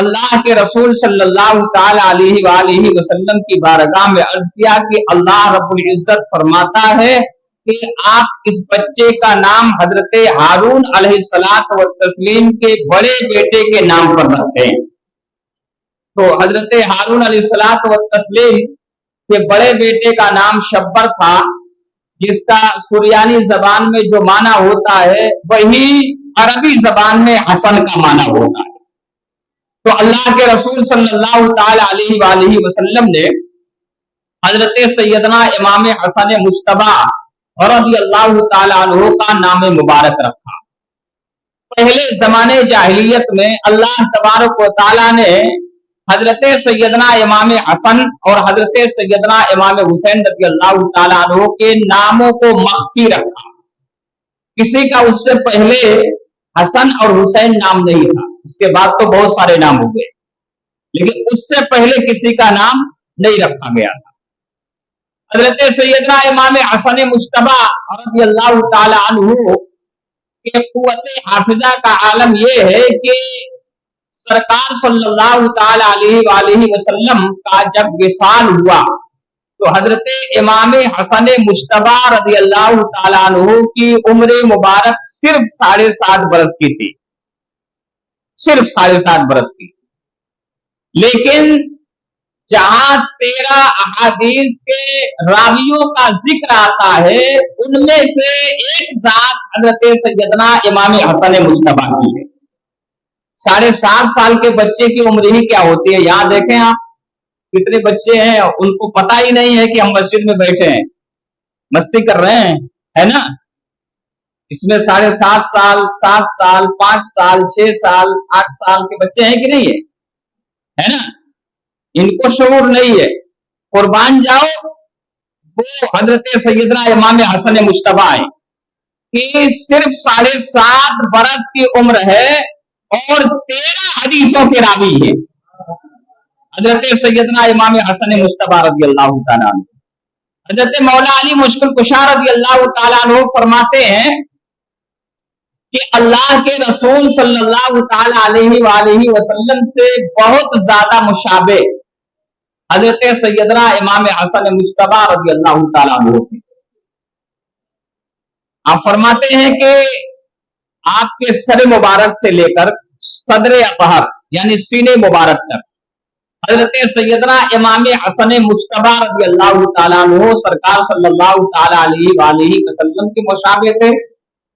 اللہ کے رسول صلی اللہ تعالی علیہ وآلہ وسلم کی بارگاہ میں عرض کیا کہ اللہ رب العزت فرماتا ہے کہ آپ اس بچے کا نام حضرت ہارون علیہ الصلوۃ والتسلیم کے بڑے بیٹے کے نام پر رکھیں۔ تو حضرت ہارون علیہ الصلوۃ والتسلیم کے بڑے بیٹے کا نام شبر تھا، جس کا سریانی زبان میں جو معنی ہوتا ہے وہی عربی زبان میں حسن کا معنی ہوتا ہے۔ تو اللہ کے رسول صلی اللہ تعالی علیہ وآلہ وسلم نے حضرت سیدنا امام حسن مجتبی رضی اللہ تعالی عنہ کا نام مبارک رکھا۔ پہلے زمانے جاہلیت میں اللہ تبارک و تعالی نے حضرت سیدنا امام حسن اور حضرت سیدنا امام حسین رضی اللہ تعالی عنہ کے ناموں کو مخفی رکھا۔ کسی کا اس سے پہلے حسن اور حسین نام نہیں تھا، اس کے بعد تو بہت سارے نام ہو گئے، لیکن اس سے پہلے کسی کا نام نہیں رکھا گیا تھا۔ حضرت سیدنا امام حسن مجتبی رضی اللہ تعالی عنہ کے قوت حافظہ کا عالم یہ ہے کہ سرکار صلی اللہ تعالی علیہ وآلہ وسلم کا جب وصال ہوا تو حضرت امام حسن مجتبی رضی اللہ تعالی عنہ کی عمر مبارک صرف 7.5 برس کی تھی، صرف 7.5 برس کی۔ لیکن جہاں 13 احادیث کے راویوں کا ذکر آتا ہے ان میں سے ایک ذات حضرت سیدنا امام حسن مجتبی کی ہے۔ 7.5 سال کے بچے کی عمر ہی کیا ہوتی ہے؟ یہاں دیکھیں آپ کتنے بچے ہیں، ان کو پتہ ہی نہیں ہے کہ ہم مسجد میں بیٹھے ہیں، مستی کر رہے ہیں، ہے نا؟ اس میں 7.5 سال، 7 سال، 5 سال، 6 سال، 8 سال کے بچے ہیں کہ نہیں ہے نا؟ ان کو شعور نہیں ہے۔ قربان جاؤ وہ حضرت سیدنا امام حسن مجتبی ہیں کہ صرف 7.5 برس کی عمر ہے اور 13 حدیثوں کے راوی ہیں حضرت سیدنا امام حسن مجتبی رضی اللہ تعالیٰ عنہ۔ حضرت مولا علی مشکل کشا رضی اللہ تعالیٰ عنہ فرماتے ہیں کہ اللہ کے رسول صلی اللہ تعالی علیہ وآلہ وسلم سے بہت زیادہ مشابہ حضرت سیدنا امام حسن مجتبی رضی اللہ تعالیٰ عنہ سے۔ آپ فرماتے ہیں کہ آپ کے سر مبارک سے لے کر صدر اطہر یعنی سینے مبارک تک حضرت سیدنا امام حسن مجتبی رضی اللہ تعالیٰ عنہ سرکار صلی اللہ تعالی علیہ وآلہ وسلم کے مشابہ تھے،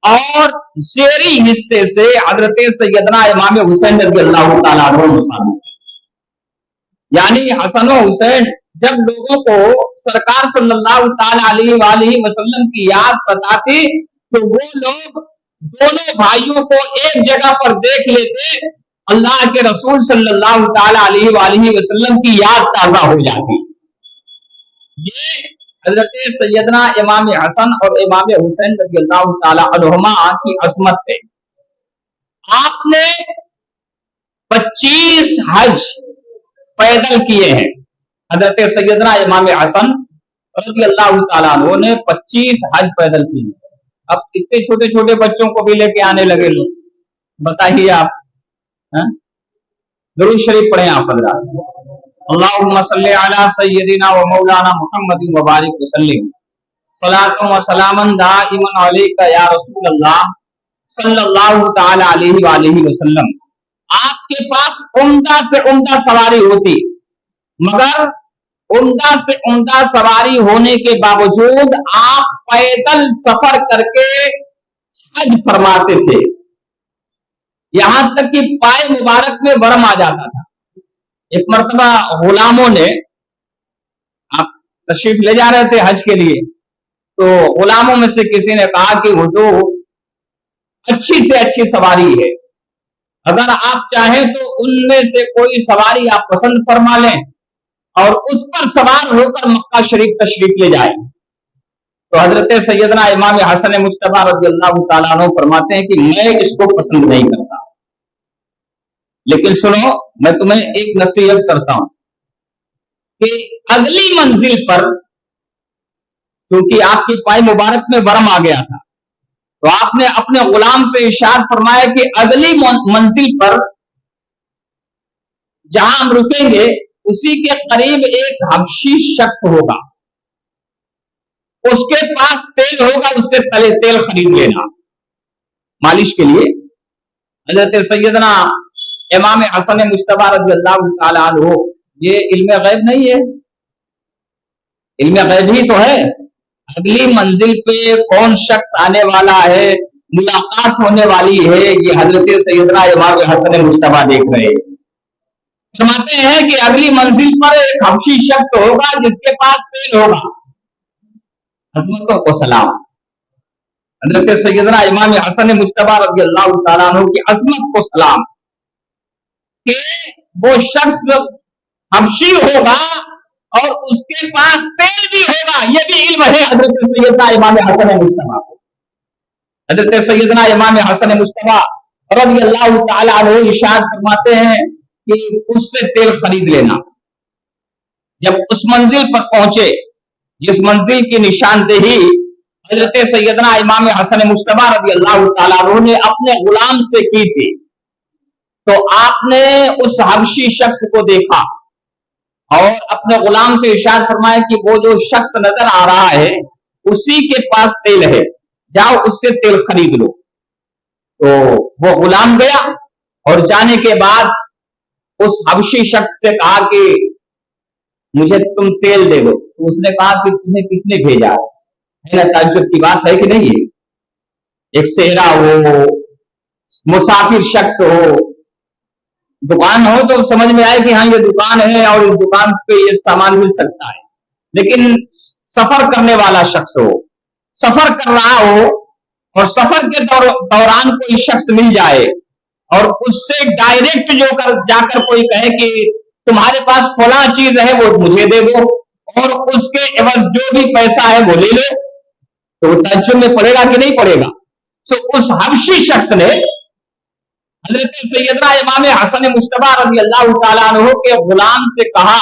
اور زیری حصے سے حضرت سیدنا امام حسین رضی اللہ تعالیٰ عنہ مشابہ تھے۔ یعنی حسن و حسین جب لوگوں کو سرکار صلی اللہ تعالی علیہ وآلہ وسلم کی یاد ستاتی تو وہ لوگ دونوں بھائیوں کو ایک جگہ پر دیکھ لیتے، اللہ کے رسول صلی اللہ تعالی علیہ وآلہ وسلم کی یاد تازہ ہو جاتی۔ یہ حضرت سیدنا امام حسن اور امام حسین رضی اللہ تعالی عنہما کی عظمت ہے۔ آپ نے 25 حج پیدل کیے ہیں۔ حضرت سیدنا امام حسن رضی اللہ تعالیٰ عنہ نے 25 حج پیدل کیے۔ اب اتنے چھوٹے چھوٹے بچوں کو بھی لے کے آنے لگے لوگ، بتائیے آپ۔ درود شریف پڑھیں آپ حضرات۔ اللہم صلی علی سیدنا و مولانا محمد وبارک وسلم صلاۃ و سلاما دائما علیک یا رسول اللہ صلی اللہ تعالی علیہ وآلہ وسلم۔ آپ کے پاس عمدہ سے عمدہ سواری ہوتی، مگر عمدہ سے عمدہ سواری ہونے کے باوجود آپ پیدل سفر کر کے حج فرماتے تھے، یہاں تک کہ پائے مبارک میں ورم آ جاتا تھا۔ ایک مرتبہ غلاموں نے، آپ تشریف لے جا رہے تھے حج کے لیے، تو غلاموں میں سے کسی نے کہا کہ حضور اچھی سے اچھی سواری ہے، اگر آپ چاہیں تو ان میں سے کوئی سواری آپ پسند فرما لیں اور اس پر سوار ہو کر مکہ شریف تشریف لے جائیں۔ تو حضرت سیدنا امام حسن مجتبی رضی اللہ تعالیٰ عنہ فرماتے ہیں کہ میں اس کو پسند نہیں کرتا، لیکن سنو میں تمہیں ایک نصیحت کرتا ہوں کہ اگلی منزل پر، کیونکہ آپ کی پائے مبارک میں ورم آ گیا تھا، تو آپ نے اپنے غلام سے ارشاد فرمایا کہ اگلی منزل پر جہاں ہم رکیں گے اسی کے قریب ایک حبشی شخص ہوگا، اس کے پاس تیل ہوگا، اس سے تیل خرید لینا مالش کے لیے۔ حضرت سیدنا امام حسن مجتبی رضی اللہ تعالیٰ عنہ، یہ علم غیب نہیں ہے، علم غیب ہی تو ہے۔ اگلی منزل پہ کون شخص آنے والا ہے، ملاقات ہونے والی ہے، یہ حضرت سیدنا امام حسن مجتبی دیکھ رہے ہیں۔ فرماتے ہیں کہ اگلی منزل پر ایک حبشی شخص ہوگا جس کے پاس تیل ہوگا۔ عظمتوں کو سلام، حضرت سیدنا امام حسن مجتبی رضی اللہ تعالیٰ عنہ کی عظمت کو سلام کہ وہ شخص حبشی ہوگا اور اس کے پاس تیل بھی ہوگا، یہ بھی علم ہے حضرت سیدنا امام حسن مجتبی کو۔ حضرت سیدنا امام حسن مجتبی رضی اللہ تعالیٰ عنہ ارشاد فرماتے ہیں کہ اس سے تیل خرید لینا۔ جب اس منزل پر پہنچے جس منزل کی نشاندہی حضرت سیدنا امام حسن مجتبی رضی اللہ تعالیٰ عنہ نے اپنے غلام سے کی تھی، تو آپ نے اس حبشی شخص کو دیکھا اور اپنے غلام سے ارشاد فرمایا کہ وہ جو شخص نظر آ رہا ہے اسی کے پاس تیل ہے، جاؤ اس سے تیل خرید لو۔ تو وہ غلام گیا اور جانے کے بعد اس حبشی شخص سے کہا کہ مجھے تم تیل دے دو۔ تو اس نے کہا کہ تمہیں کس نے بھیجا ہے نا، تعجب کی بات ہے کہ نہیں ہے، ایک صحرا ہو، مسافر شخص ہو، دکان ہو تو سمجھ میں آئے کہ ہاں یہ دکان ہے اور اس دکان پہ یہ سامان مل سکتا ہے، لیکن سفر کرنے والا شخص ہو، سفر کر رہا ہو اور سفر کے دوران کوئی شخص مل جائے اور اس سے ڈائریکٹ جا کر کوئی کہے کہ تمہارے پاس فلاں چیز ہے وہ مجھے دے دو اور اس کے عوض جو بھی پیسہ ہے وہ لے لو، تو وہ تعجب میں پڑے گا کہ نہیں پڑے گا؟ سو اس حبشی شخص نے حضرت سیدنا امام حسن مجتبی رضی اللہ تعالیٰ عنہ کے غلام سے کہا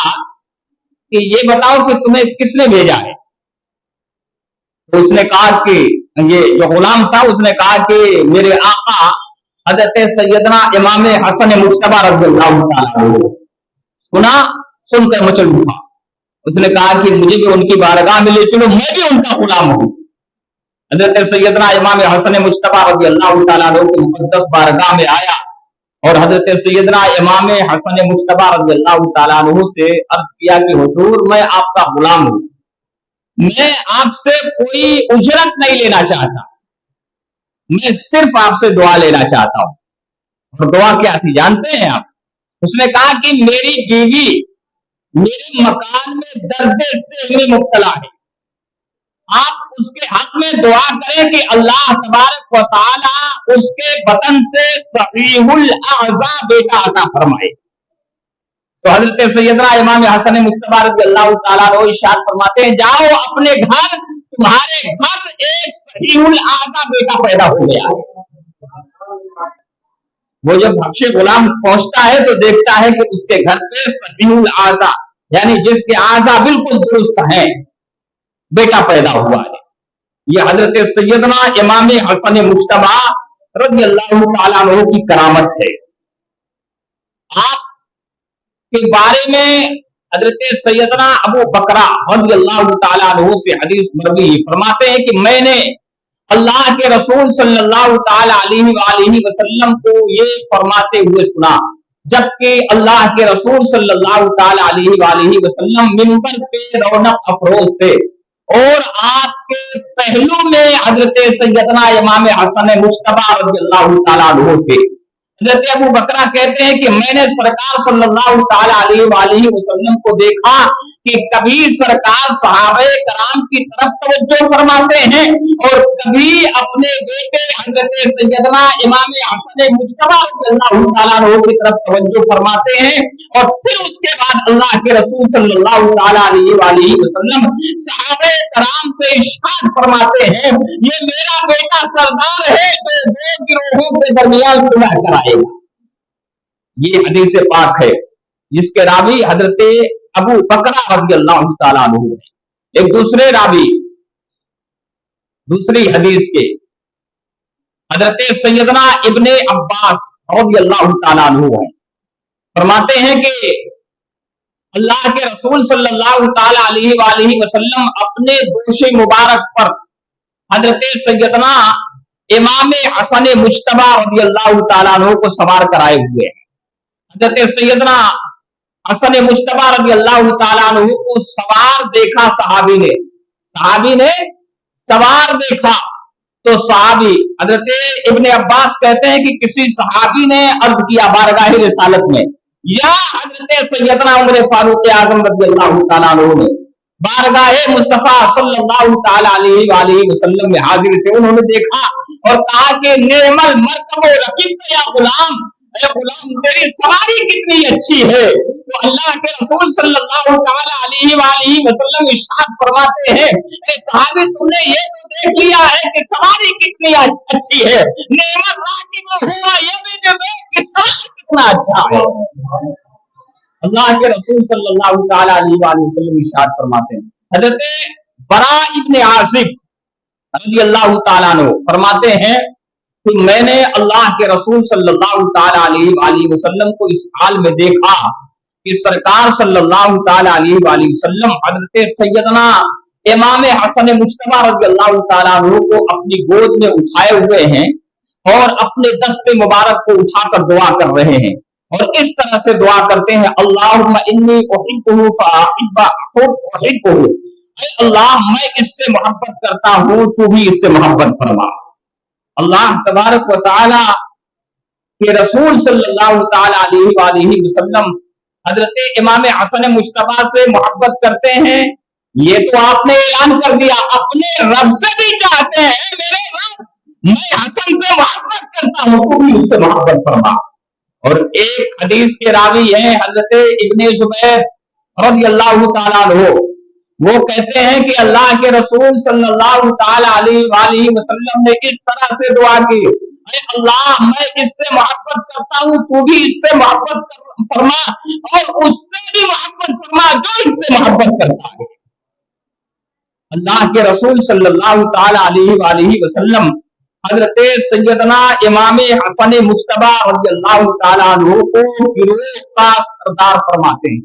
کہ یہ بتاؤ کہ تمہیں کس نے بھیجا ہے؟ تو اس نے کہا کہ یہ جو غلام تھا اس نے کہا کہ میرے آقا حضرت سیدنا امام حسن مجتبی رضی اللہ تعالیٰ عنہ سن کر مچل اٹھا۔ اس نے کہا کہ مجھے بھی ان کی بارگاہ میں لے چلو، میں بھی ان کا غلام ہوں۔ حضرت سیدنا امام حسن مجتبی رضی اللہ تعالیٰ عنہ کی مقدس بارگاہ میں آیا اور حضرت سیدنا امام حسن مجتبی رضی اللہ تعالیٰ عنہ سے عرض کیا کہ حضور میں آپ کا غلام ہوں، میں آپ سے کوئی اجرت نہیں لینا چاہتا، میں صرف آپ سے دعا لینا چاہتا ہوں۔ اور دعا کیا تھی جانتے ہیں آپ؟ اس نے کہا کہ میری بیوی میرے مکان میں درد سہل میں مبتلا ہے، آپ اس کے حق میں دعا کریں کہ اللہ تبارک و تعالی اس کے بطن سے صحیح الاعضاء بیٹا عطا فرمائے۔ تو حضرت سیدنا امام حسن مجتبی رضی اللہ تعالیٰ عنہ ارشاد فرماتے ہیں جاؤ اپنے گھر، تمہارے گھر ایک صحیح الاعضاء بیٹا پیدا ہو گیا ہے۔ وہ جب حبشی غلام پہنچتا ہے تو دیکھتا ہے کہ اس کے گھر پہ صحیح الاعضاء یعنی جس کے اعضاء بالکل درست ہیں بیٹا پیدا ہوا ہے۔ یہ حضرت سیدنا امام حسن مجتبی رضی اللہ تعالیٰ عنہ کی کرامت ہے۔ آپ کے بارے میں حضرت سیدنا ابو بکرہ رضی اللہ تعالیٰ عنہ سے حدیث مروی فرماتے ہیں کہ میں نے اللہ کے رسول صلی اللہ تعالی علیہ وآلہ وسلم کو یہ فرماتے ہوئے سنا جبکہ اللہ کے رسول صلی اللہ تعالی علیہ وآلہ وسلم منبر پہ رونق افروز تھے اور آپ کے پہلو میں حضرت سیدنا امام حسن مجتبی رضی اللہ تعالی عنہ تھے۔ حضرت ابو بکرہ کہتے ہیں کہ میں نے سرکار صلی اللہ تعالی علیہ وآلہ وسلم کو دیکھا کہ کبھی سرکار صحابہ کرام کی طرف توجہ فرماتے ہیں اور کبھی اپنے بیٹے حضرت سیدنا امام حسن مجتبی رضی اللہ تعالیٰ عنہ کی طرف توجہ فرماتے ہیں اور پھر اس کے بعد اللہ کے رسول صلی اللہ تعالی علیہ وآلہ وسلم صحابہ کرام سے ارشاد فرماتے ہیں یہ میرا بیٹا سردار ہے تو دو گروہوں کے درمیان صلح کرائے گا۔ یہ حدیث پاک ہے جس کے راوی حضرت ابو بکرہ رضی اللہ تعالیٰ عنہ ہے۔ ایک دوسرے راوی دوسری حدیث کے حضرت سیدنا ابن عباس رضی اللہ تعالیٰ عنہ ہے۔ فرماتے ہیں کہ اللہ کے رسول صلی اللہ تعالی علیہ وآلہ وسلم اپنے دوش مبارک پر حضرت سیدنا امام حسن مجتبی رضی اللہ تعالیٰ عنہ کو سوار کرائے ہوئے ہیں. حضرت سیدنا حسن مجتبی رضی اللہ تعالیٰ عنہ کو سوار دیکھا صحابی نے سوار دیکھا تو صحابی حضرت ابن عباس کہتے ہیں کہ کسی صحابی نے عرض کیا بارگاہ رسالت میں، یا حضرت سیدنا عمر فاروق اعظم رضی اللہ تعالیٰ عنہ نے بارگاہ مصطفیٰ صلی اللہ تعالی علیہ وآلہ وسلم میں حاضر تھے. انہوں نے دیکھا اور کہا کہ نعم المرکب رکبت یا غلام، اے غلام تیری سواری کتنی اچھی ہے. تو اللہ کے رسول صلی اللہ تعالی علیہ وآلہ وسلم ارشاد فرماتے ہیں اے صحابی تم نے یہ تو دیکھ لیا ہے کہ سواری کتنی اچھی ہے، نعم الراکب ہوا یہ بھی جو دیکھ کہ سوار کتنا اچھا ہے. اللہ کے رسول صلی اللہ تعالی علیہ وآلہ وسلم ارشاد فرماتے ہیں. حضرت براء ابن عازب رضی اللہ تعالیٰ عنہ فرماتے ہیں کہ میں نے اللہ کے رسول صلی اللہ تعالی علیہ وآلہ وسلم کو اس حال میں دیکھا کہ سرکار صلی اللہ تعالی علیہ وآلہ وسلم حضرت سیدنا امام حسن مجتبی رضی اللہ تعالیٰ عنہ کو اپنی گود میں اٹھائے ہوئے ہیں اور اپنے دست مبارک کو اٹھا کر دعا کر رہے ہیں اور اس طرح سے دعا کرتے ہیں اللہم انی احبہ فاحبہ، اے اللہ میں اس سے محبت کرتا ہوں تو بھی اس سے محبت فرما. اللہ تبارک و تعالی کے رسول صلی اللہ تعالی علیہ وآلہ وسلم حضرت امام حسن مجتبی سے محبت کرتے ہیں، یہ تو آپ نے اعلان کر دیا. اپنے رب سے بھی چاہتے ہیں میرے رب میں حسن سے محبت کرتا ہوں تو بھی اس سے محبت فرما. اور ایک حدیث کے راوی ہیں حضرت ابن زبیر رضی اللہ تعالیٰ عنہ، وہ کہتے ہیں کہ اللہ کے رسول صلی اللہ تعالی علیہ وآلہ وسلم نے اس طرح سے دعا کی اے اللہ میں اس سے محبت کرتا ہوں تو بھی اس سے محبت فرما اور اس سے بھی محبت فرما جو اس سے محبت کرتا ہے. اللہ کے رسول صلی اللہ تعالی علیہ وآلہ وسلم حضرت سیدنا امام حسن مجتبی رضی اللہ تعالیٰ عنہ کو گروہ کا سردار فرماتے ہیں.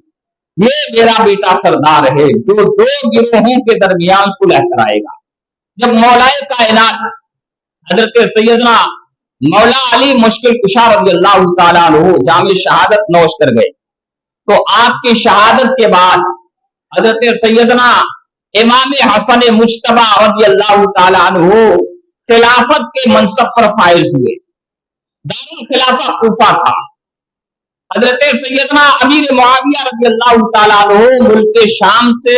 یہ میرا بیٹا سردار ہے جو دو گروہوں کے درمیان صلح کرائے گا. جب مولائے کائنات حضرت سیدنا مولا علی مشکل کشا رضی اللہ تعالیٰ عنہ جام شہادت نوش کر گئے تو آپ کی شہادت کے بعد حضرت سیدنا امام حسن مجتبی رضی اللہ تعالیٰ عنہ خلافت کے منصب پر فائز ہوئے. دارالخلافہ کوفہ تھا. حضرت سیدنا امیر معاویہ رضی اللہ تعالیٰ عنہ ملک شام سے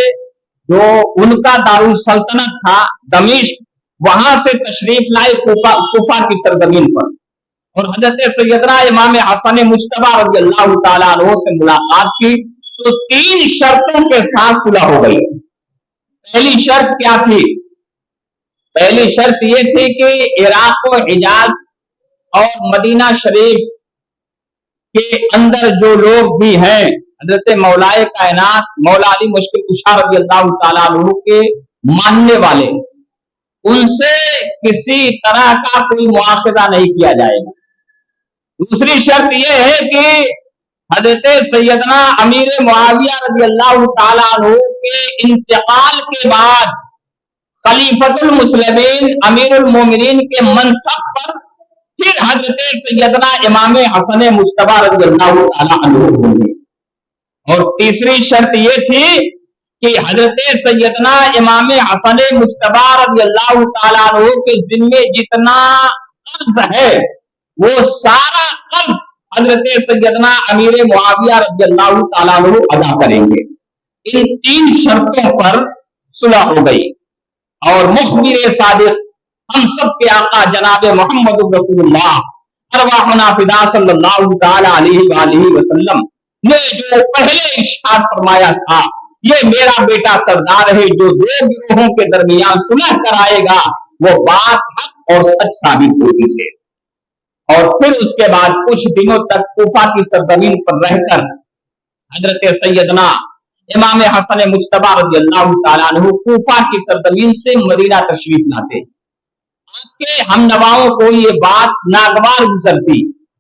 جو ان کا دارالسلطنت تھا دمشق، وہاں سے تشریف لائے کوفہ کی سرزمین پر اور حضرت سیدنا امام حسن مجتبی رضی اللہ تعالیٰ عنہ سے ملاقات کی تو 3 شرطوں کے ساتھ صلح ہو گئی. پہلی شرط کیا تھی؟ پہلی شرط یہ تھی کہ عراق و حجاز اور مدینہ شریف کے اندر جو لوگ بھی ہیں حضرت مولائے کائنات مولا علی مشکل کشا رضی اللہ تعالیٰ عنہ کے ماننے والے، ان سے کسی طرح کا کوئی مواخذہ نہیں کیا جائے گا. دوسری شرط یہ ہے کہ حضرت سیدنا امیر معاویہ رضی اللہ تعالیٰ عنہ کے انتقال کے بعد خلیفۃ المسلمین امیر المومنین کے منصب پر پھر حضرت سیدنا امام حسن مجتبی رضی اللہ تعالیٰ عنہ ہوں. اور تیسری شرط یہ تھی کہ حضرت سیدنا امام حسن مجتبی رضی اللہ تعالیٰ عنہ کے ذمے جتنا قرض ہے وہ سارا قرض حضرت سیدنا امیر معاویہ رضی اللہ تعالیٰ عنہ ادا کریں گے. ان 3 شرطوں پر صلح ہو گئی اور مخبر صادق ہم سب کے آقا جناب محمد رسول اللہ ارواحنا فدا صلی اللہ تعالی علیہ وآلہ وسلم نے جو پہلے ارشاد فرمایا تھا یہ میرا بیٹا سردار ہے جو 2 گروہوں کے درمیان صلح کرائے گا، وہ بات حق اور سچ ثابت ہوتی ہے. اور پھر اس کے بعد کچھ دنوں تک کوفہ کی سرزمین پر رہ کر حضرت سیدنا امام حسن مجتبی رضی اللہ تعالیٰ عنہ کوفہ کی سرزمین سے مدینہ تشریف لاتے. آپ کے ہم نواؤں کو یہ بات ناگوار گزرتی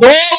2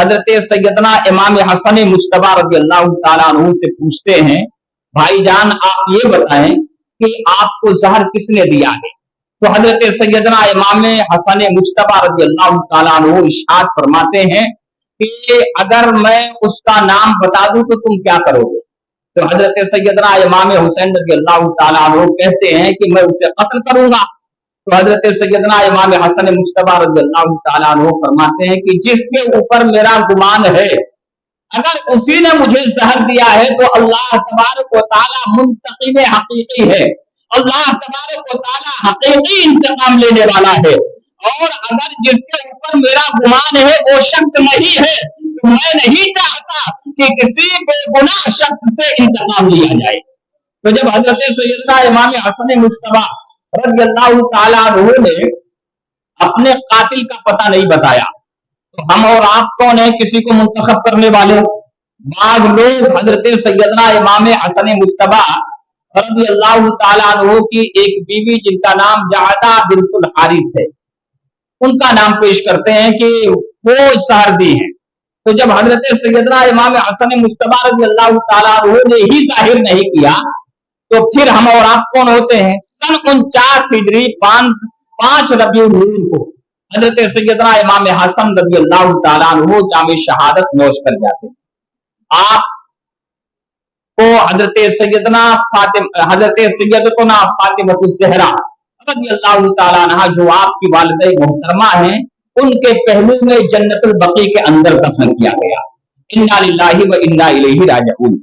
حضرت سیدنا امام حسن مجتبی رضی اللہ تعالیٰ عنہ سے پوچھتے ہیں بھائی جان آپ یہ بتائیں کہ آپ کو زہر کس نے دیا ہے؟ تو حضرت سیدنا امام حسن مجتبی رضی اللہ تعالیٰ عنہ ارشاد فرماتے ہیں کہ اگر میں اس کا نام بتا دوں تو تم کیا کرو گے؟ تو حضرت سیدنا امام حسین رضی اللہ تعالیٰ عنہ کہتے ہیں کہ میں اسے قتل کروں گا۔ تو حضرت سیدنا امام حسن مجتبی رضی اللہ تعالیٰ عنہ فرماتے ہیں کہ جس کے اوپر میرا گمان ہے اگر اسی نے مجھے زہر دیا ہے تو اللہ تبارک و تعالیٰ منتقم حقیقی ہے، اللہ تبارک و تعالیٰ حقیقی انتقام لینے والا ہے، اور اگر جس کے اوپر میرا گمان ہے وہ شخص نہیں ہے تو میں نہیں چاہتا کہ کسی بے گناہ شخص سے انتقام لیا جائے۔ تو جب حضرت سیدنا امام حسن مجتبی رضی اللہ تعالیٰ عنہ نے اپنے قاتل کا پتہ نہیں بتایا تو ہم اور آپ کون ہیں کسی کو منتخب کرنے والے؟ بعض لوگ حضرت سیدنا امام حسن مجتبی رضی اللہ تعالیٰ عنہ کی ایک بیوی جن کا نام جعدہ بنت الحارث ہے ان کا نام پیش کرتے ہیں کہ وہ سہردی ہیں۔ تو جب حضرت سیدنا امام حسن مجتبی رضی اللہ تعالیٰ عنہ نے ہی ظاہر نہیں کیا تو پھر ہم اور آپ کون ہوتے ہیں؟ سن 49 ہجری 5 ربیع الاول کو حضرت سیدنا امام حسن رضی اللہ تعالیٰ عنہ جام شہادت نوش کر جاتے ہیں۔ آپ کو حضرت سیدتنا فاطمہ الزہرا رضی اللہ تعالیٰ عنہ جو آپ کی والدہ محترمہ ہیں ان کے پہلو میں جنت البقیع کے اندر دفن کیا گیا۔ انا للہ و انا الیہ راجعون۔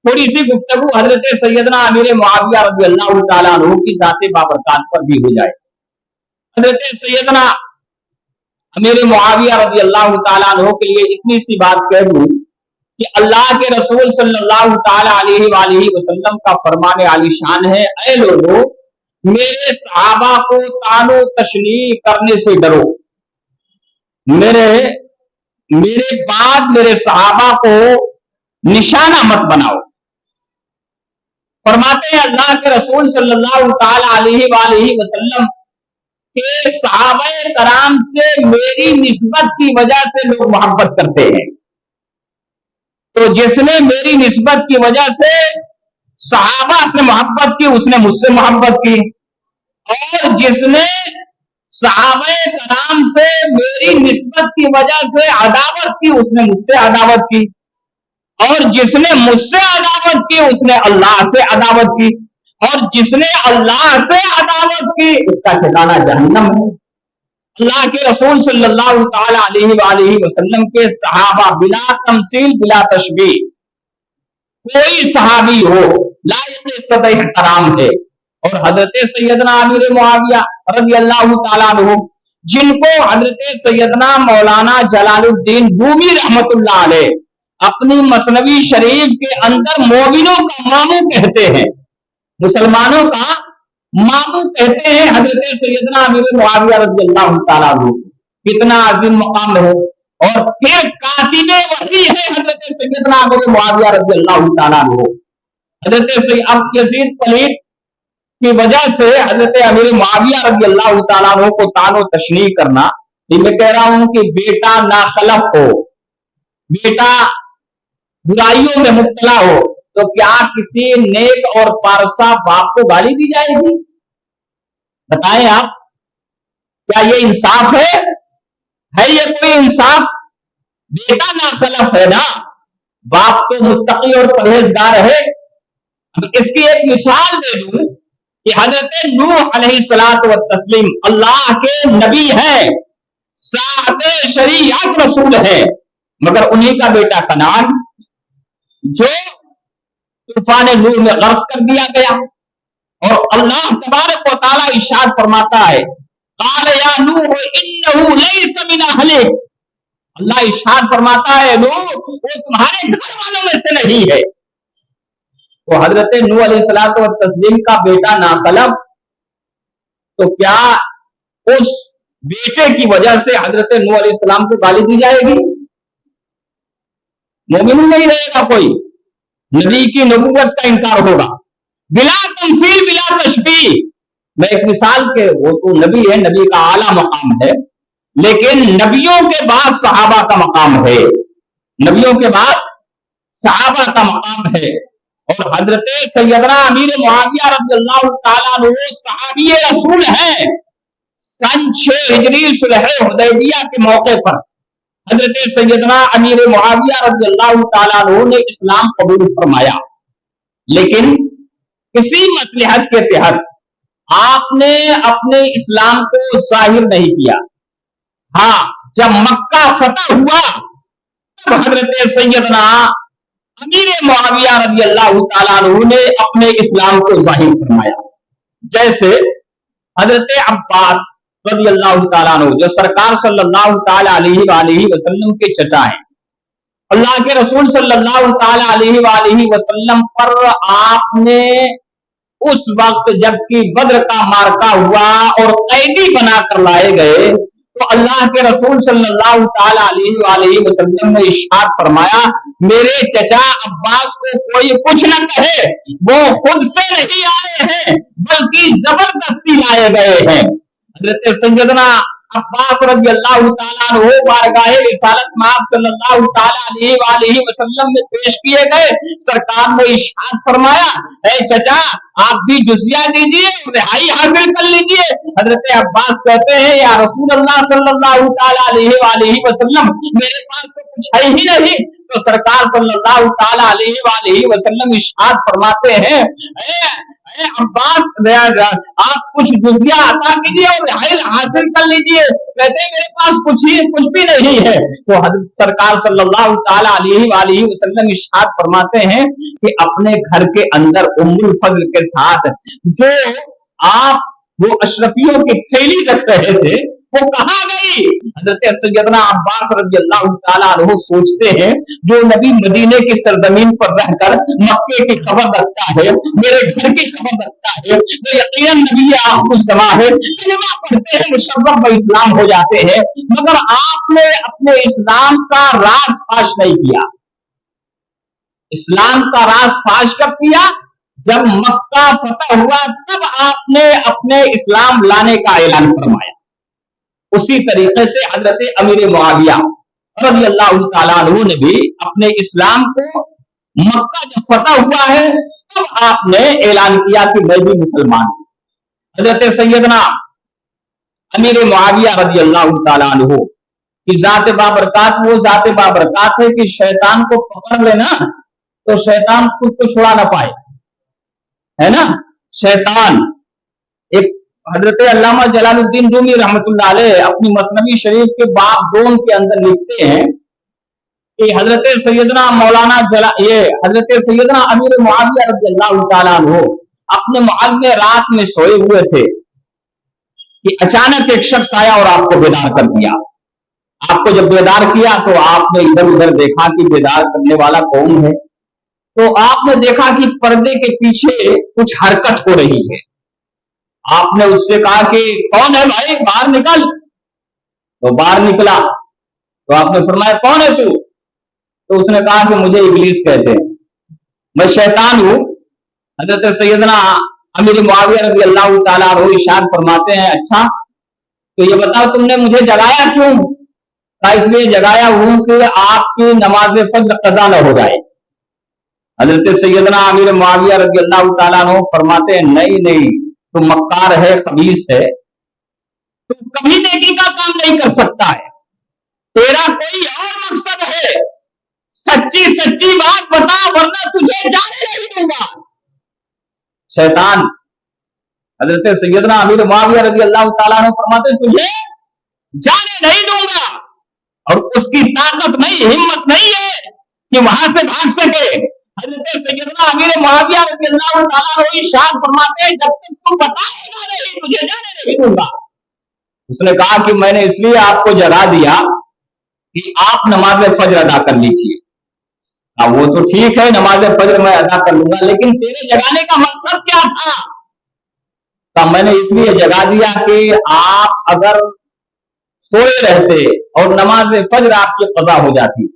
تھوڑی سی گفتگو حضرت سیدنا امیر معاویہ رضی اللہ تعالیٰ عنہ کی ذات بابرکات پر بھی ہو جائے۔ حضرت سیدنا امیر معاویہ رضی اللہ تعالیٰ عنہ کے لیے اتنی سی بات کہہ دوں کہ اللہ کے رسول صلی اللہ تعالیٰ علیہ وآلہ وسلم کا فرمان عالی شان ہے اے لوگو میرے صحابہ کو طعن و تشنیع کرنے سے ڈرو، میرے بعد میرے صحابہ کو نشانہ مت بناؤ۔ فرماتے ہیں اللہ کے رسول صلی اللہ تعالی علیہ وآلہ وسلم کے صحابہ کرام سے میری نسبت کی وجہ سے لوگ محبت کرتے ہیں، تو جس نے میری نسبت کی وجہ سے صحابہ سے محبت کی اس نے مجھ سے محبت کی، اور جس نے صحابہ کرام سے میری نسبت کی وجہ سے عداوت کی اس نے مجھ سے عداوت کی، اور جس نے مجھ سے عداوت کی اس نے اللہ سے عداوت کی، اور جس نے اللہ سے عداوت کی اس کا ٹھکانہ جہنم ہے۔ اللہ کے رسول صلی اللہ تعالی علیہ وآلہ وسلم کے صحابہ بلا تمثیل بلا تشبیہ کوئی صحابی ہو لائق عزت احترام ہے، اور حضرت سیدنا امیر معاویہ رضی اللہ تعالیٰ عنہ جن کو حضرت سیدنا مولانا جلال الدین رومی رحمت اللہ علیہ اپنی مثنوی شریف کے اندر مومنوں کا ماموں کہتے ہیں، مسلمانوں کا ماموں کہتے ہیں حضرت سیدنا امیر معاویہ رضی اللہ تعالیٰ عنہ، کتنا عظیم مقام ہے، اور پھر کاتب وحی ہے حضرت سیدنا امیر معاویہ رضی اللہ تعالیٰ عنہ۔ حضرت یزید پلیت کی وجہ سے حضرت امیر معاویہ رضی اللہ تعالیٰ عنہ کو طعن و تشنیع کرنا، میں کہہ رہا ہوں کہ بیٹا ناخلف ہو، بیٹا برائیوں میں مبتلا ہو تو کیا کسی نیک اور پارسا باپ کو گالی دی جائے گی؟ بتائیں آپ، کیا یہ انصاف ہے یہ کوئی انصاف؟ بیٹا ناخلف ہے نا، باپ تو متقی اور پرہیزگار ہے۔ اس کی ایک مثال دے دوں کہ حضرت نوح علیہ الصلوۃ والتسلیم اللہ کے نبی ہیں، صاحب شریعت رسول ہے، مگر انہی کا بیٹا کنعان جو طوفان نوح میں غرق کر دیا گیا، اور اللہ تبارک و تعالی ارشاد فرماتا ہے قال یا نوح انه ليس من اهلك، اللہ ارشاد فرماتا ہے نوح وہ تمہارے گھر والوں میں سے نہیں ہے۔ تو حضرت نوح علیہ الصلوۃ والتسلیم کا بیٹا ناخلف، تو کیا اس بیٹے کی وجہ سے حضرت نوح علیہ السلام کو گالی دی جائے گی؟ مومن نہیں رہے گا کوئی، نبی کی نبوت کا انکار ہوگا بلا تمثیل بلا تشبیہ۔ میں ایک مثال کے وہ تو نبی ہے، نبی کا اعلیٰ مقام ہے، لیکن نبیوں کے بعد صحابہ کا مقام ہے، نبیوں کے بعد صحابہ کا مقام ہے۔ اور حضرت سیدنا امیر معاویہ رضی اللہ تعالیٰ عنہ صحابی رسول ہیں۔ سن 6 ہجری صلح حدیبیہ کے موقع پر حضرت سیدنا امیر معاویہ رضی اللہ تعالیٰ عنہ نے اسلام قبول فرمایا، لیکن کسی مصلحت کے تحت آپ نے اپنے اسلام کو ظاہر نہیں کیا۔ ہاں، جب مکہ فتح ہوا تب حضرت سیدنا امیر معاویہ رضی اللہ تعالیٰ عنہ نے اپنے اسلام کو ظاہر فرمایا۔ جیسے حضرت عباس رضی اللہ تعالیٰ عنہ جو سرکار صلی اللہ تعالیٰ علیہ وآلہ وسلم کے چچا ہیں، اللہ کے رسول صلی اللہ تعالیٰ علیہ وآلہ وسلم پر آپ نے اس وقت جب کہ بدر کا مارکا ہوا اور قیدی بنا کر لائے گئے تو اللہ کے رسول صلی اللہ تعالیٰ علیہ وآلہ وسلم نے ارشاد فرمایا، میرے چچا عباس کو کوئی کچھ نہ کہے، وہ خود سے نہیں آئے ہیں بلکہ زبردستی لائے گئے ہیں۔ حضرت سیدنا عباس رضی اللہ تعالیٰ عنہ بارگاہ رسالت مآب صلی اللہ تعالیٰ علیہ وآلہ وسلم میں پیش کیے گئے۔ سرکار نے ارشاد فرمایا، اے چچا آپ بھی جزیہ دیجیے، رہائی حاصل کر لیجیے۔ حضرت عباس کہتے ہیں، یا رسول اللہ صلی اللہ تعالیٰ علیہ وآلہ وسلم میرے پاس تو کچھ ہے ہی نہیں۔ تو سرکار صلی اللہ تعالیٰ علیہ وآلہ وسلم ارشاد فرماتے ہیں، اے عباس آپ کچھ جزیہ عطا کیجیے اور رہائی حاصل کر لیجیے۔ کہتے ہیں میرے پاس کچھ بھی نہیں ہے۔ تو حضرت سرکار صلی اللہ تعالیٰ علیہ وآلہ وسلم ارشاد فرماتے ہیں کہ اپنے گھر کے اندر ام الفضل کے ساتھ جو آپ وہ اشرفیوں کی تھیلی رکھ رہے تھے وہ کہاں گئی؟ حضرت سیدنا عباس رضی اللہ تعالیٰ عنہ سوچتے ہیں، جو نبی مدینے کی سرزمین پر رہ کر مکے کی خبر رکھتا ہے، میرے گھر کی خبر رکھتا ہے، وہ یقیناً نبی آخر الزماں ہے، کلمہ پڑھتے ہیں مشرف باسلام ہو جاتے ہیں، مگر آپ نے اپنے اسلام کا راز فاش نہیں کیا۔ اسلام کا راز فاش کب کیا؟ جب مکہ فتح ہوا تب آپ نے اپنے اسلام لانے کا اعلان فرمایا۔ اسی طریقے سے حضرت امیر معاویہ رضی اللہ تعالیٰ عنہ نے بھی اپنے اسلام کو مکہ جب فتح ہوا ہے تب آپ نے اعلان کیا کہ میں بھی مسلمان ہوں۔ حضرت سیدنا امیر معاویہ رضی اللہ تعالیٰ عنہ کی ذات بابرکات وہ ذات بابرکات ہے کہ شیطان کو پکڑ لینا تو شیطان خود کو چھڑا نہ پائے، ہے نا۔ شیطان ایک حضرت علامہ جلال الدین رومی رحمۃ اللہ علیہ اپنی مثنوی شریف کے باب 2 کے اندر لکھتے ہیں کہ حضرت سیدنا حضرت سیدنا امیر معاویہ رضی اللہ تعالیٰ عنہ اپنے محل میں رات میں سوئے ہوئے تھے کہ اچانک ایک شخص آیا اور آپ کو بیدار کر دیا۔ آپ کو جب بیدار کیا تو آپ نے ادھر ادھر دیکھا کہ بیدار کرنے والا کون ہے، تو آپ نے دیکھا کہ پردے کے پیچھے کچھ حرکت ہو رہی ہے۔ آپ نے اس سے کہا کہ کون ہے بھائی، باہر نکل۔ تو باہر نکلا تو آپ نے فرمایا کون ہے تو اس نے کہا کہ مجھے ابلیس کہتے ہیں، میں شیطان ہوں۔ حضرت سیدنا امیر معاویہ رضی اللہ تعالیٰ عنہ ارشاد فرماتے ہیں، اچھا تو یہ بتاؤ تم نے مجھے جگایا کیوں؟ اس لیے جگایا ہوں کہ آپ کی نماز فجر قضا نہ ہو جائے۔ حضرت سیدنا امیر معاویہ رضی اللہ تعالیٰ عنہ فرماتے ہیں، نہیں تو مکار ہے، خبیث ہے، تو کبھی نیکی کا کام نہیں کر سکتا ہے، تیرا کوئی اور مقصد ہے، سچی بات بتا ورنہ تجھے جانے نہیں دوں گا۔ شیطان حضرت سیدنا امیر معاویہ رضی اللہ تعالیٰ عنہ فرماتے ہیں تجھے جانے نہیں دوں گا، اور اس کی طاقت نہیں، ہمت نہیں ہے کہ وہاں سے بھاگ سکے۔ حضرت سیدنا امیر معاویہ رضی اللہ تعالیٰ عنہ ارشاد فرماتے ہیں، جب تک تم بتائے گا نہیں تجھے جانے نہیں دوں گا۔ اس نے کہا کہ میں نے اس لیے آپ کو جگا دیا کہ آپ نماز فجر ادا کر لیجیے۔ اب وہ تو ٹھیک ہے، نماز فجر میں ادا کر لوں گا، لیکن تیرے جگانے کا مقصد کیا تھا؟ تو میں نے اس لیے جگا دیا کہ آپ اگر سوئے رہتے اور نماز فجر آپ کی قضا ہو جاتی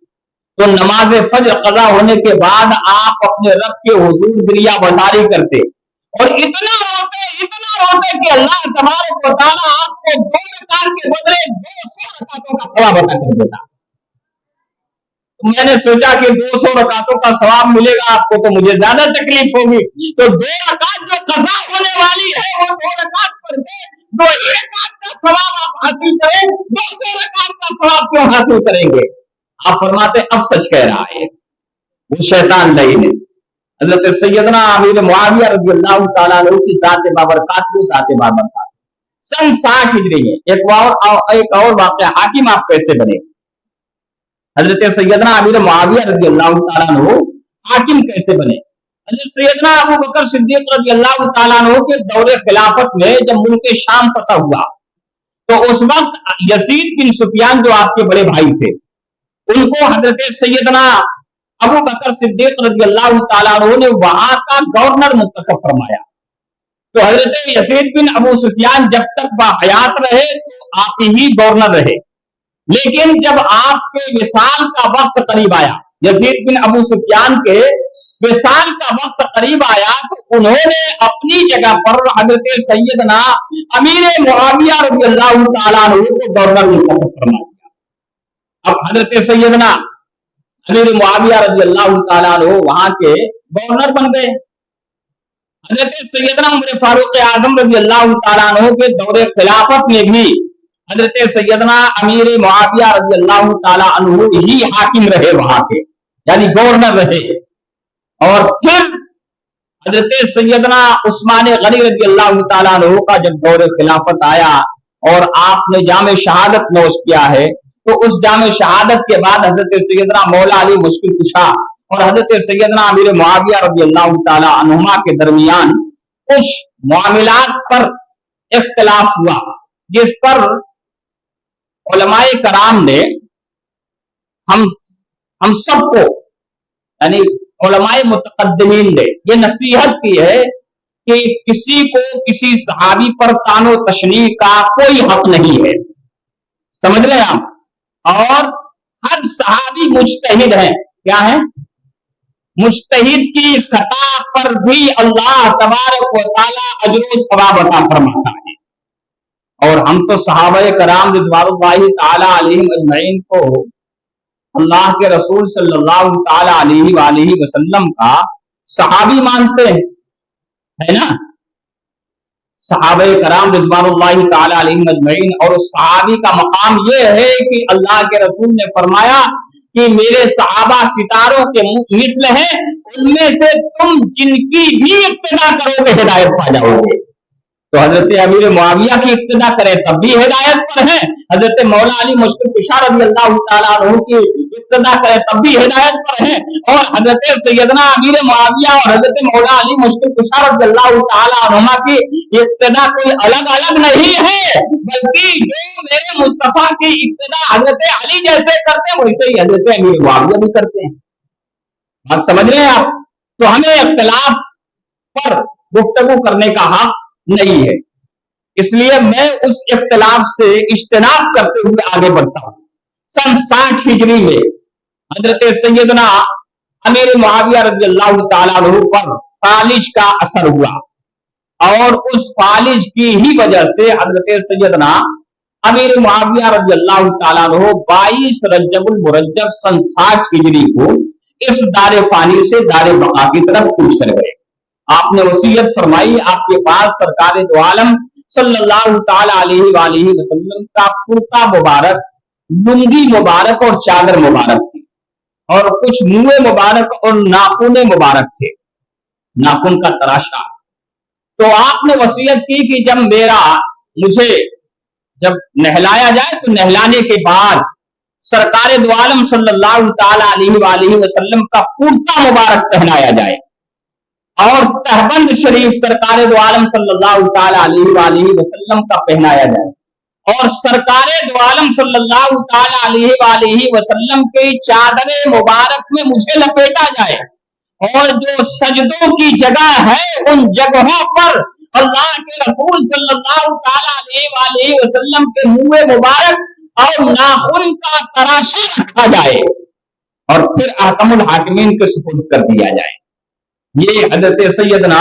تو نماز فجر قضا ہونے کے بعد آپ اپنے رب کے حضور گریہ بساری کرتے اور اتنا روتے اتنا روتے کہ اللہ تبارک و تعالیٰ آپ کو 2 رکعت کے بدلے 200 رکعتوں کا ثواب عطا کر دیتا. میں نے سوچا کہ 200 رکعتوں کا ثواب ملے گا آپ کو تو مجھے زیادہ تکلیف ہوگی. تو 2 رکعت جو قضا ہونے والی ہے وہ 2 رکعت پر دے 2 رکعت کا ثواب آپ حاصل کریں, 200 رکعت کا ثواب کیوں حاصل کریں گے؟ آپ فرماتے اب سچ کہہ رہا ہے وہ شیطان نہیں ہے. حضرت سیدنا امیر معاویہ رضی اللہ تعالیٰ عنہ کی ذات بابرکات کو ذات بابرکات سن 60 ہجری میں ایک اور واقعہ حاکم آپ کیسے بنے. حضرت سیدنا امیر معاویہ رضی اللہ تعالیٰ عنہ حاکم کیسے بنے؟ حضرت سیدنا ابو بکر صدیق رضی اللہ تعالیٰ عنہ کے دور خلافت میں جب ملک شام فتح ہوا تو اس وقت یزید بن سفیان جو آپ کے بڑے بھائی تھے ان کو حضرت سیدنا ابو بکر صدیق رضی اللہ تعالیٰ عنہ نے وہاں کا گورنر منتخب فرمایا. تو حضرت یزید بن ابو سفیان جب تک باحیات رہے تو آپ ہی گورنر رہے, لیکن جب آپ کے وصال کا وقت قریب آیا, یزید بن ابو سفیان کے وصال کا وقت قریب آیا تو انہوں نے اپنی جگہ پر حضرت سیدنا امیر معاویہ رضی اللہ تعالیٰ عنہ کو گورنر منتخب فرما دیا. اب حضرت سیدنا امیر معاویہ رضی اللہ تعالیٰ عنہ وہاں کے گورنر بن گئے. حضرت سیدنا عمر فاروق اعظم رضی اللہ تعالیٰ عنہ کے دور خلافت میں بھی حضرت سیدنا امیر معاویہ رضی اللہ تعالیٰ عنہ ہی حاکم رہے وہاں کے, یعنی گورنر رہے. اور پھر حضرت سیدنا عثمان غنی رضی اللہ تعالیٰ عنہ کا جب دور خلافت آیا اور آپ نے جام شہادت نوش کیا ہے تو اس جام شہادت کے بعد حضرت سیدنا مولا علی مشکل کشا اور حضرت سیدنا امیر معاویہ رضی اللہ تعالیٰ عنہما کے درمیان کچھ معاملات پر اختلاف ہوا جس پر علماء کرام نے ہم سب کو یعنی علماء متقدمین نے یہ نصیحت کی ہے کہ کسی کو کسی صحابی پر طعن و تشنیع کا کوئی حق نہیں ہے. سمجھ رہے ہیں آپ؟ اور ہر صحابی مجتہد ہیں. کیا ہے؟ مجتہد کی خطا پر بھی اللہ تبارک و تعالی اجر و ثواب عطا فرماتا ہے. اور ہم تو صحابہ کرام رضوان اللہ تعالی علیہم اجمعین کو اللہ کے رسول صلی اللہ تعالی علیہ وآلہ وسلم کا صحابی مانتے ہیں, ہے نا. صحابہ کرام رضوان اللہ تعالی علیہم اجمعین, اور اس صحابی کا مقام یہ ہے کہ اللہ کے رسول نے فرمایا کہ میرے صحابہ ستاروں کے مثل ہیں, ان میں سے تم جن کی بھی اقتدا کرو گے ہدایت پا جاؤ گے. تو حضرت امیر معاویہ کی اقتدا کرے تب بھی ہدایت پر ہیں, حضرت مولا علی مشکل کشا رضی اللہ تعالیٰ عنہ کی اقتدا کرے تب بھی ہدایت پر ہیں, اور حضرت سیدنا امیر معاویہ اور حضرت مولا علی مشکل کشا رضی اللہ تعالیٰ عنہ کی اقتدا کوئی الگ الگ نہیں ہے, بلکہ جو میرے مصطفیٰ کی اقتدا حضرت علی جیسے کرتے ہیں ویسے ہی حضرت امیر معاویہ بھی کرتے ہیں. بات سمجھ رہے ہیں آپ؟ تو ہمیں اختلاف پر گفتگو کرنے کا حق نہیں ہے, اس لیے میں اس اختلاف سے اجتناب کرتے ہوئے آگے بڑھتا ہوں. سن 60 ہجری میں حضرت سیدنا امیر معاویہ رضی اللہ تعالیٰ عنہ پر فالج کا اثر ہوا, اور اس فالج کی ہی وجہ سے حضرت سیدنا امیر معاویہ رضی اللہ تعالیٰ عنہ 22 رجب المرجب سن 60 ہجری کو اس دار فانی سے دار بقا کی طرف کوچ کر گئے. آپ نے وصیت فرمائی, آپ کے پاس سرکار دو عالم صلی اللہ تعالی علیہ وآلہ وسلم کا کرتا مبارک, لنگی مبارک اور چادر مبارک تھی, اور کچھ منہ مبارک اور ناخن مبارک تھے, ناخن کا تراشا. تو آپ نے وصیت کی کہ مجھے جب نہلایا جائے تو نہلانے کے بعد سرکار دو عالم صلی اللہ تعالی علیہ وآلہ وسلم کا کرتا مبارک پہنایا جائے, اور تہبند شریف سرکار دو عالم صلی اللہ تعالی علیہ وآلہ وسلم کا پہنایا جائے, اور سرکار دو عالم صلی اللہ تعالی علیہ وآلہ وسلم کی چادر مبارک میں مجھے لپیٹا جائے, اور جو سجدوں کی جگہ ہے ان جگہوں پر اللہ کے رسول صلی اللہ تعالی علیہ وآلہ وسلم کے منہ مبارک اور ناخن کا تراشا رکھا جائے, اور پھر احکم الحاکمین کے سپرد کر دیا جائے. یہ حضرت سیدنا